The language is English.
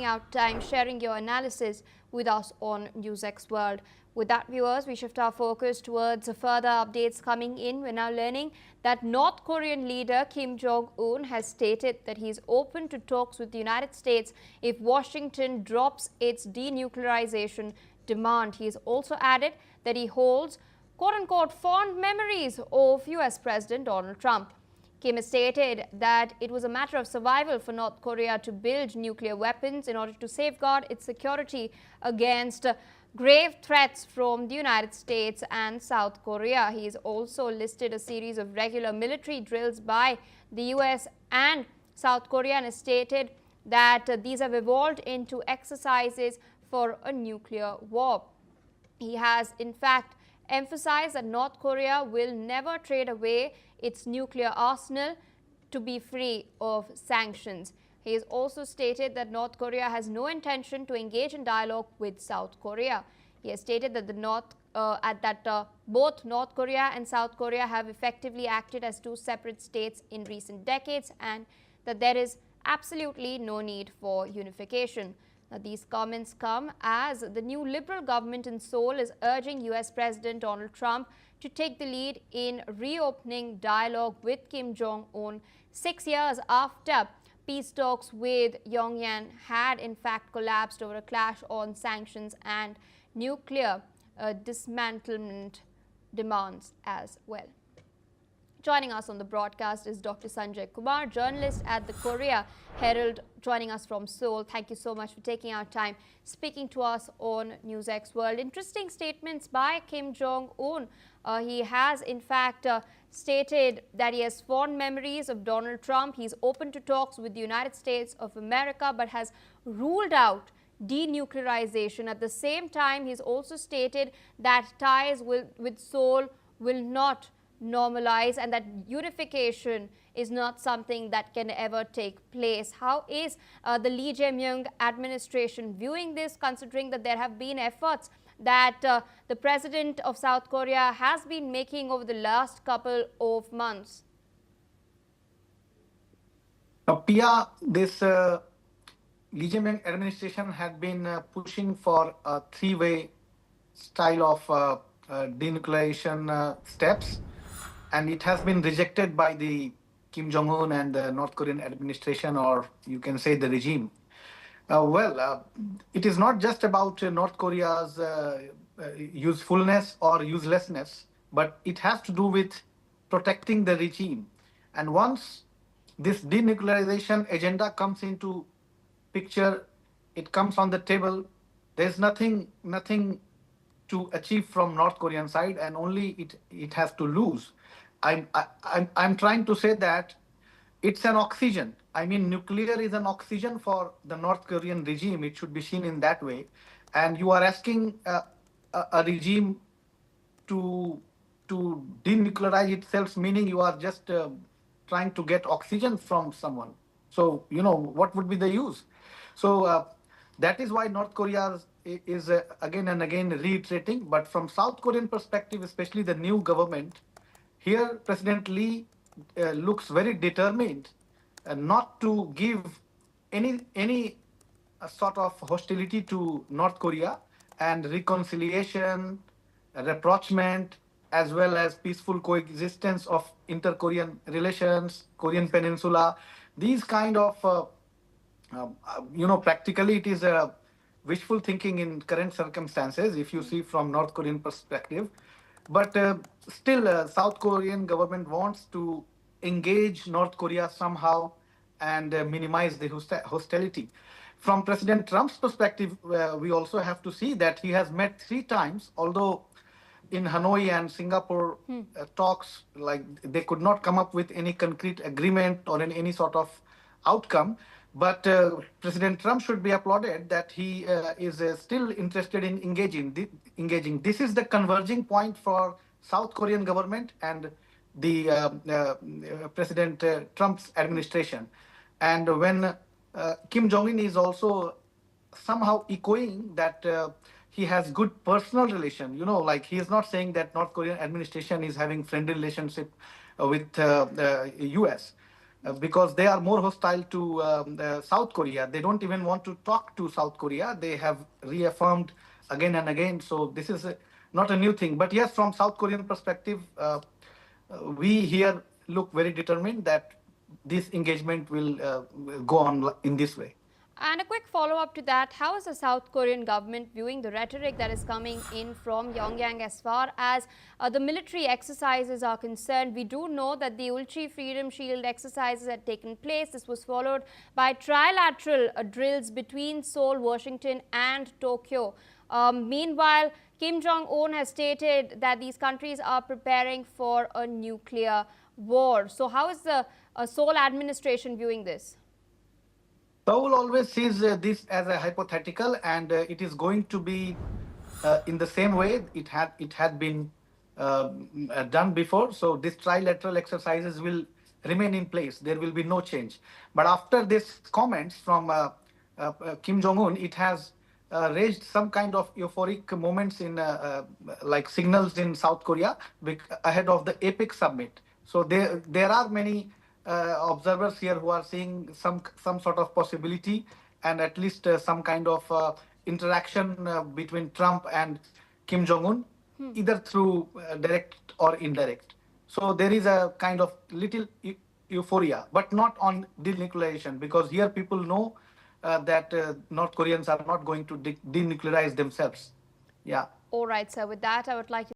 taking out time, sharing your analysis with us on NewsX World. With that, viewers, we shift our focus towards further updates coming in. We're now learning that North Korean leader Kim Jong Un has stated that he is open to talks with the United States if Washington drops its denuclearization demand. He has also added that he holds quote-unquote fond memories of US President Donald Trump. Kim has stated that it was a matter of survival for North Korea to build nuclear weapons in order to safeguard its security against grave threats from the United States and South Korea. He has also listed a series of regular military drills by the US and South Korea and has stated that these have evolved into exercises for a nuclear war. He has, in fact, emphasized that North Korea will never trade away its nuclear arsenal to be free of sanctions. He has also stated that North Korea has no intention to engage in dialogue with South Korea. He has stated that both North Korea and South Korea have effectively acted as two separate states in recent decades and that there is absolutely no need for unification. Now, these comments come as the new Liberal government in Seoul is urging US President Donald Trump to take the lead in reopening dialogue with Kim Jong Un 6 years after peace talks with Pyongyang had in fact collapsed over a clash on sanctions and nuclear dismantlement demands as well. Joining us on the broadcast is Dr. Sanjay Kumar, journalist at the Korea Herald, joining us from Seoul. Thank you so much for taking our time speaking to us on NewsX World. Interesting statements by Kim Jong Un. He has in fact stated that he has fond memories of Donald Trump. He's open to talks with the United States of America, but has ruled out denuclearization. At the same time, he's also stated that ties with Seoul will not normalize and that unification is not something that can ever take place. How is the Lee Jae-myung administration viewing this, considering that there have been efforts that the president of South Korea has been making over the last couple of months? Pia, this Lee Jae-myung administration had been pushing for a three-way style of denuclearization steps, and it has been rejected by the Kim Jong Un and the North Korean administration, or you can say the regime. It is not just about North Korea's usefulness or uselessness, but it has to do with protecting the regime. And once this denuclearization agenda comes into picture, it comes on the table, there's nothing to achieve from North Korean side, and only it has to lose. I'm trying to say that it's an oxygen. I mean, nuclear is an oxygen for the North Korean regime. It should be seen in that way. And you are asking a regime to denuclearize itself, meaning you are just trying to get oxygen from someone. So, what would be the use? So that is why North Korea is again and again reiterating. But from South Korean perspective, especially the new government, here President Lee looks very determined not to give any sort of hostility to North Korea, and reconciliation, rapprochement, as well as peaceful coexistence of inter-Korean relations, Korean Peninsula. These kind of, practically it is a wishful thinking in current circumstances, if you see from North Korean perspective. But still, South Korean government wants to engage North Korea somehow and minimize the hostility. From President Trump's perspective, we also have to see that he has met 3 times, although in Hanoi and Singapore talks, like they could not come up with any concrete agreement or any sort of outcome. But President Trump should be applauded that he is still interested in engaging. This is the converging point for South Korean government and the President Trump's administration. And when Kim Jong Un is also somehow echoing that he has good personal relation, like he is not saying that North Korean administration is having friendly relationship with the US. because they are more hostile to South Korea. They don't even want to talk to South Korea. They have reaffirmed again and again. So this is not a new thing. But yes, from South Korean perspective, we here look very determined that this engagement will go on in this way. And a quick follow-up to that, how is the South Korean government viewing the rhetoric that is coming in from Pyongyang as far as the military exercises are concerned? We do know that the Ulchi Freedom Shield exercises had taken place. This was followed by trilateral drills between Seoul, Washington and Tokyo. Meanwhile, Kim Jong Un has stated that these countries are preparing for a nuclear war. So how is the Seoul administration viewing this? Seoul always sees this as a hypothetical, and it is going to be in the same way it had been done before. So these trilateral exercises will remain in place. There will be no change. But after these comments from Kim Jong Un, it has raised some kind of euphoric moments in like signals in South Korea ahead of the APEC summit. So there are many observers here who are seeing some sort of possibility, and at least some kind of interaction between Trump and Kim Jong Un, either through direct or indirect. So there is a kind of little euphoria, but not on denuclearization, because here people know that North Koreans are not going to denuclearize themselves. Yeah. All right, sir. With that, I would like to